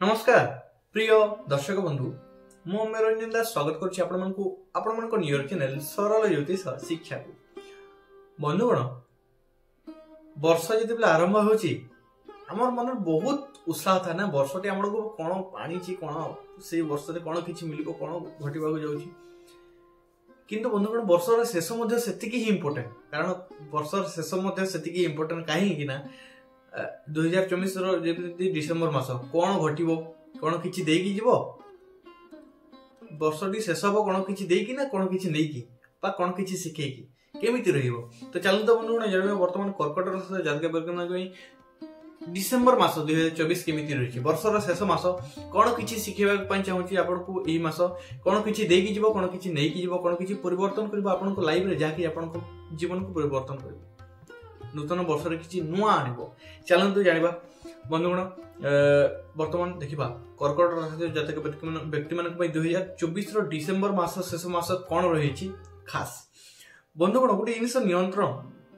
नमस्कार प्रिय दर्शक बंधु मु रंजन दास स्वागत करुच्ची आपण नियर चैनल सरल ज्योतिष शिक्षा को बंधुगण वर्ष जो आरंभ होमर मन बहुत उत्साह था ना वर्षटी आम कौन आनी कौन से वर्ष कौन कि मिल कौन घटवा जाऊँ किंतु बंधुगण वर्षर शेष ही इम्पोर्टेंट कारण वर्षर शेष से इम्पोर्टेंट कहीं 2024 डिसेम्बर मास कौन घटो कौन कि वर्षटी शेष हम कौन कि ना कौन कि नहीं कौन कि शिखेकी केमी तो चलते तो बंधुगण जाना बर्तमान कर्कट जातक डिसेम्बर मास 2024 केमी रही वर्षर शेष मास कौन कि शिखेवाई चाहूँगी आपको यही मास कौन कि कौन कि नहीं कौन कि परिवर्तन कर लाइफ में जहाँकि आप जीवन को परिवर्तन कर नूतन वर्ष किसी नुआ आनब चलतु जाना बंधुगण बर्तमान देखा कर्कट जातक व्यक्ति मान 2024 डिसेम्बर मास शेष मास कौन रही खास बंधुगण गोटे जिन नियंत्रण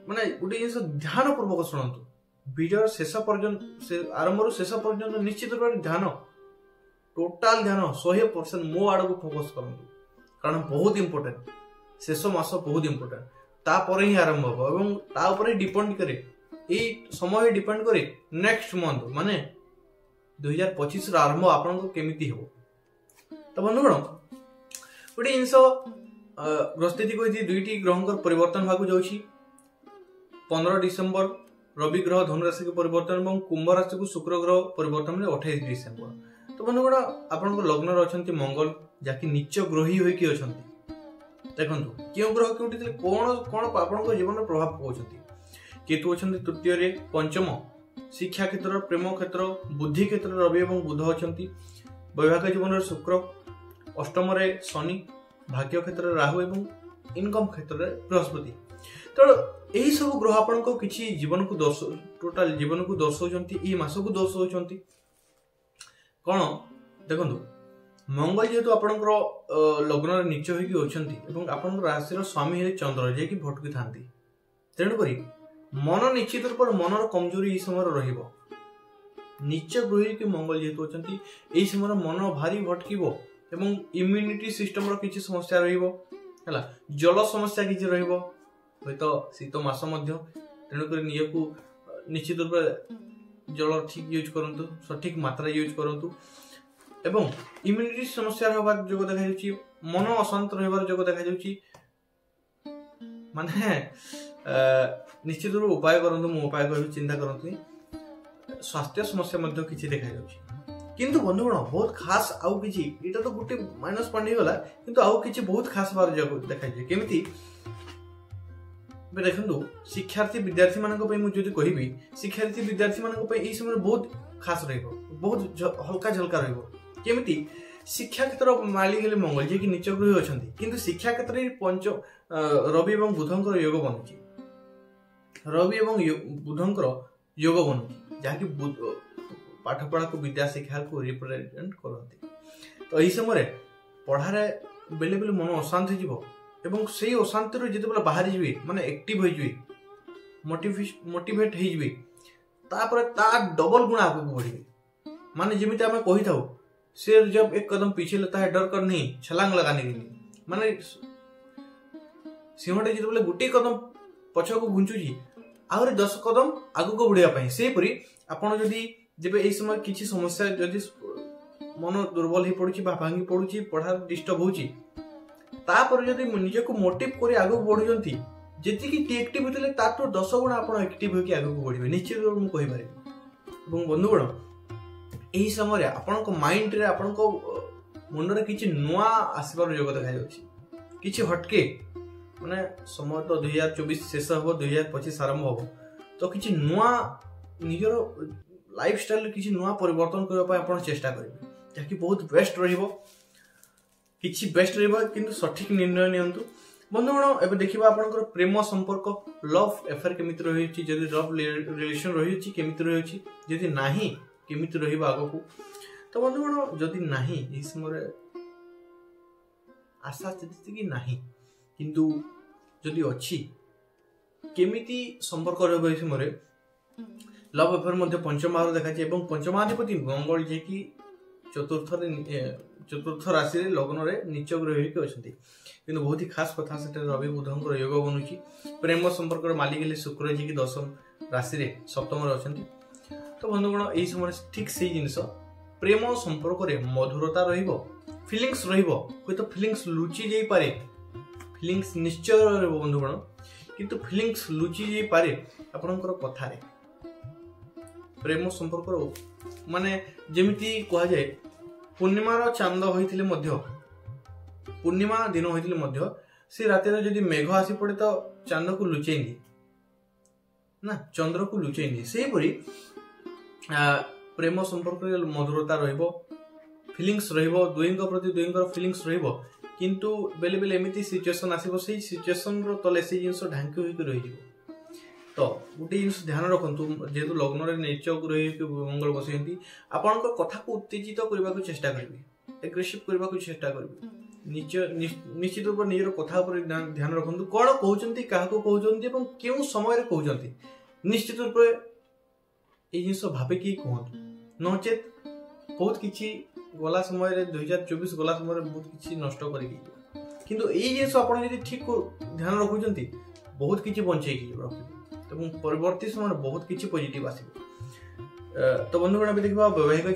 माने गोटे जिन ध्यान पूर्वक शुणु वीडियो शेष पर्यंत आरंभ शेष पर्यंत निश्चित रूप ध्यान टोटाल ध्यान 100% मो आड़ को फोकस करूँ कारण बहुत इंपोर्टेंट शेष मास बहुत इंपोर्टेंट तापर ही आरंभ हम तापर डिपेंड करे ये समय डिपेंड करे नेक्स्ट मंथ माने 2025 आरंभ आपन केमिति हो तो बंधुगण गोटे जिनस ग्रहस्थिति कही दुईटी ग्रह परिवर्तन होगा जाऊँगी 15 डिसेम्बर रवि ग्रह धनु राशि के परिवर्तन और कुंभ राशि को शुक्र ग्रह परिवर्तन में 28 डिसेम्बर तो बंधुगण आपण लग्न अच्छा मंगल जहाँकि नीच ग्रही होती देखो क्यों ग्रह क्योंटी कौन कौन आप जीवन में प्रभाव पकाउछंती केतु अच्छा तृतीय पंचम शिक्षा क्षेत्र प्रेम क्षेत्र बुद्धि क्षेत्र रवि और बुध अच्छा वैवाहिक जीवन शुक्र अष्टम शनि भाग्य क्षेत्र राहु एवं इनकम क्षेत्र बृहस्पति तो यही सब ग्रह आपण किसी जीवन को टोटाल जीवन को दर्शाऊँ मास को दर्शाऊँ कौन देखो मंगल जेहेतु आपणकर लग्न नीच होती राशि स्वामी है चंद्र जे कि भटकी था तेणुक मन निश्चित रूप मनर कमजोरी ये समय नीच गृह कि मंगल जेहेतु अच्छा यही समय मन भारी भटकीब एवं इम्यूनिटी सिस्टम किसी समस्या रहा जल समस्या किसी रही तो शीत मास तेणुक निजक निश्चित रूप जल ठीक यूज करूँ सठिक मात्रा यूज करूँ एवं इम्यूनिटी समस्या होबार जोग देखा मन अशांत रहिबार जोग देखा माने निश्चित रूप उपाय करंतु मु उपाय कर चिंता करंतु स्वास्थ्य समस्या मध्ये किछि देखा किंतु बंधुगण बहुत खास आउ किछि एटा तो गुटे माइनस पॉइंट ही गला किंतु आउ किछि बहुत खास बार जोग देखा केमिति देखु शिक्षार्थी विद्यार्थी मानक पई मु जदि कहिबी शिक्षार्थी विद्यार्थी मानक पई एई समय बहुत खास रहइबो बहुत हल्का झलका रहइबो केमिति शिक्षा क्षेत्र माली गले मंगल जे कि नीच गृह अच्छा किंतु शिक्षा क्षेत्र में पंच रवि और बुधंकर योग बनुची रवि और बुधंकर योग बनुची जहाँकि पाठपढ़ा को विद्या शिक्षा को रिप्रेजेंट करती तो यही समय पढ़ारे बेले बेले मन अशांत हो से अशांति जो बाहरी जी माने एक्टिव हो मोटिवेट हो डबल गुण आगे बढ़े माने जमी आम कही था शेर जब एक कदम पीछे लेता है डर कर नहीं छलांग लगाने के लिए माने सिंहटे जो गोटे कदम पछ को घुंचुची आहरी 10 कदम आगु को बढ़िया से परी आपण जदि जब एई समय किसी समस्या जदि मन दुर्बल हो पड़ुची बा भांगी पड़ुची पढ़ा डिस्टर्ब होची तापर जदि निजे को मोटिव करी आगु बढ़ुचंती जेति की एक्टिव होतले तातो 10 गुण आपण एक्टिव होकी आगु को बढ़िबे निश्चित रूप मु कहि पारे एवं बंधुगण यही समय आपण माइंड रे आपण मुंडरे किछि नुआ आसबार योग देखा किछि हटके माने समय तो 2024 शेष हो 2025 आरंभ हो तो किछि नुआ निजर लाइफस्टाइल किछि नुआ परिवर्तन करबा पय आपण चेष्टा करिवे ताकि बहुत बेस्ट रहिबो किछि बेस्ट रहिबो किंतु सठिक निर्णय नियंतु बंधुगण एबे देखिबा आपनकर प्रेम संपर्क लव अफेयर केमिति रहिछि जदि लव रिलेशन रहिछि केमिति रहिछि जदि नाही केमिति रहिबा आगो तो बंधुगण जदि नाही ई समय आशा स्थिति कि नाही किंतु जदि अछि केमिति संपर्क रहबे समय लव अफेयर पंचम भाव देखा पंचमाधिपति मंगल जे कि चतुर्थ राशि रे लग्न रे नीच ग्रह होइके अछंती किंतु बहुत ही खास कथा सेटे रवि बुधंकर योग बनुची प्रेम संपर्क रे मालिक ले शुक्र जी की दशम राशि रे सप्तम रे अछंती। तो बंधुगण एई समय ठीक से जिंस प्रेम संपर्क रे मधुरता रहिबो फीलिंग्स रहिबो कोई तो फीलिंग्स लुचि जाई पारे फीलिंग्स निश्चय रहबो बंधुगण किंतु फीलिंग्स लुचि जाई पारे आपनकर कथा रे प्रेम संपर्क माने जेमिति कहा जाए पूर्णिमार चांद होइथिले मध्य पूर्णिमा दिन होइथिले मध्य से राति रे जदी मेघ आसी पड़े तो चांद को लुचेंदी ना चंद्र को लुचेंदी सेही परी प्रेम संपर्क रे मधुरता रहइबो फीलिंग्स रहइबो दुइंग प्रति दुइंगर फीलिंग्स रहइबो किंतु बेले बेले एमिति सिचुएशन आसीबो सेही सिचुएशन रो तले से जिंस ढांकी होई के रहिबो। तो गोटे जिन ध्यान रखु जेहेतु लग्न रे नीच ग्रह मंगल बसैती आपण कथा को उत्तेजित करने को चेष्टा करेंगे एग्रेसिव करने को चेष्टा करेंगे निश्चित रूप निजर कथा ध्यान रखु कौन कहते क्या कहते क्यों समय कहते निश्चित रूप ये जिन भाविकी कहतु नचेत बहुत किसी गला समय 2024 गला समय बहुत किसी नष्ट कर किंतु ये जिन आप ठीक ध्यान रखुंट बहुत किसी बंचे रखिए परवर्ती समय बहुत किसी पॉजिटिव आसीबो। तो बंधुगण अभी देखा वैवाहिक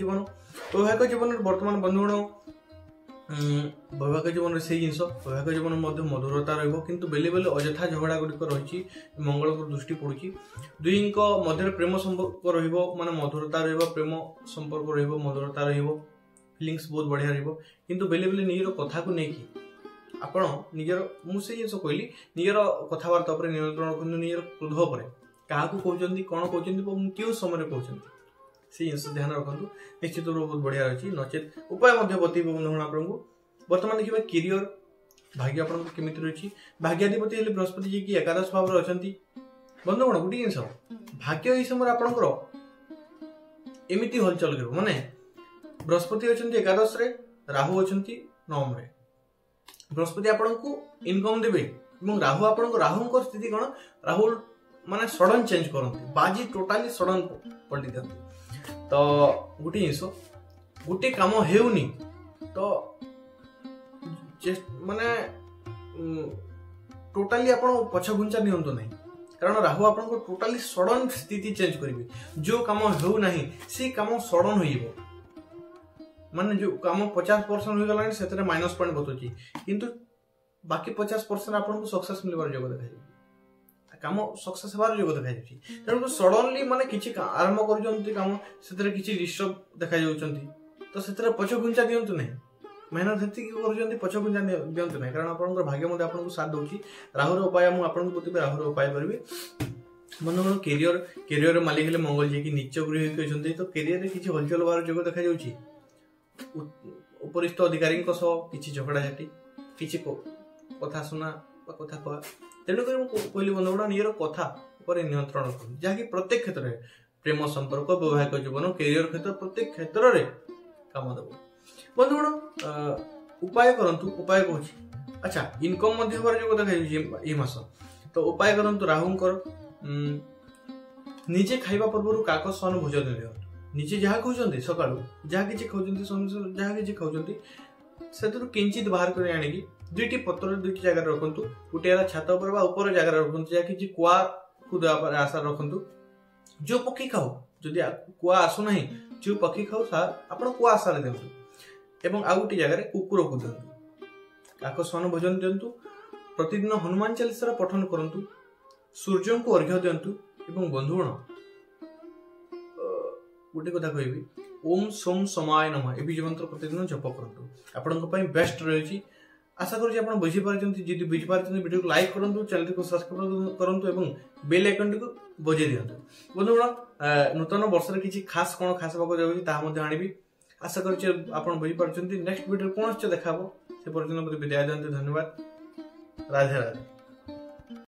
जीवन वर्तमान बंधुगण वैवाहिक जीवन से जिन वैवाहिक जीवन मधुरता रहिबो किंतु बेले बेले अजथा झगड़ा गुड़िक रही मंगल को दृष्टि पड़ुची दुई मध्य प्रेम संपर्क रहिबो माने मधुरता रहिबो प्रेम संपर्क रहिबो मधुरता रहिबो फीलिंग्स बहुत बढ़िया रहिबो किंतु बेले बेले निजर कथा को नेकी आपण निजर मुझे जिन कहली निजर कथबार्ता पर नियंत्रण रखु निजर क्रोध पर क्या कहते कौन कहते क्यों समय कहते से जिन ध्यान रखु निश्चित रूप बहुत बढ़िया अच्छी नचेत उपाय बतईब बंधुगण आपको बर्तमान देखिए कैरियर भाग्य आप रही भाग्याधिपति हेल्ले बृहस्पति जी की एकादश भाव में अच्छा बंधुगण गोटे जिन भाग्य यही समय आपंकर एमती हलचल कर माने बृहस्पति अच्छा एकादश राहु अच्छा नवम रे बृहस्पति आपन को इनकम देबे এবং রাহু आपन को राहुंकर स्थिति कौन राहु माने सडन चेंज करते बाजी टोटाली सडन पलटि दिखते तो गोटे जिस गोटे कम हेउनी तो माने टोटाली आपन पछ घुंचा नियंतु नहीं कारण राहु आपन को टोटाली सडन स्थिति चेंज करिवे जो काम हेउ नहीं से काम सडन होइबो माने जो काम 50% हो गलानी सेतरे माइनस पॉइंट बतुची किंतु बाकी 50% आपन को सक्सेस मिलबार योग देखा काम सक्सेस हेबार योग देखा जाउची तेणु सडनली माने किछि आरंभ कर जंती काम सेतरे किछि डिस्टर्ब देखा जाउचंती तो सेतरे पछ गुंचा दियंतु नहीं मेहनत हेती की कर जंती पछ गुंचा दियंतु नहीं कारण आपन भाग्य मध्ये आपन को साथ दउची राहुर उपाय मु आपन को बतबे राहुर उपाय करबी बंधुगण कैरियर मालिक हेले मंगल जी की नीच गृह कहते तो कैरियर रे किछि हलचल होबार योग देखा जाउची उपरिस्थ अधिकारी किसी झगड़ाझाटी किसी कथा सुना कथा कह तेणुक कहली बंधुगण निजर कथा पर नियंत्रण रखु जहाँकि प्रत्येक क्षेत्र में प्रेम संपर्क वैवाहिक जीवन कैरियर क्षेत्र प्रत्येक क्षेत्र में काम देव बंधुगण उपाय करंतु उपाय कहूँ अच्छा इनकम जो देखा मास तो उपाय करंतु राहुंकर निजे खाइबा पूर्व काकस्वन भोजन दियंतु निजे जहाँ कहते सका जहाँ किसी खाऊँ जहाँ किसी खाऊँ से किंचित बाहर कर आनिकी दुईटी पत्र दुईटी जगह रखु गोटे छात ऊपर जगह रखु जहाँ किसी कुआ को आशा रखु जो पक्षी खाऊ जदि कुआ आसुना जो पक्षी खाऊ आप कुआ आशा दिंतु एवं आउ गोटे जगह कुकुर को दिंतु काकस्वन भोजन दिंतु प्रतिदिन हनुमान चालीसा पठन करंतु सूर्य को अर्घ्य दिंतु एवं बंधुगण गोटे कथा कहबी ओम सोम समाय नमः ए मंत्र प्रतिदिन जप करंतु आपन बेस्ट रही आशा करूँ आप बुझी पार्टी जी बुझी पार्टी वीडियो को लाइक करूँ चैनल को सब्सक्राइब करूँ और बेल आइकन टी बजे दिंतु बंधुगण नूतन वर्ष किसी खास कौन खास होगा आनी आशा करुँच आप बुझी पार्टी नेक्स्ट वीडियो पुनश्च देखा से पर्यटन विदाय दिखाते धन्यवाद राधे राधे।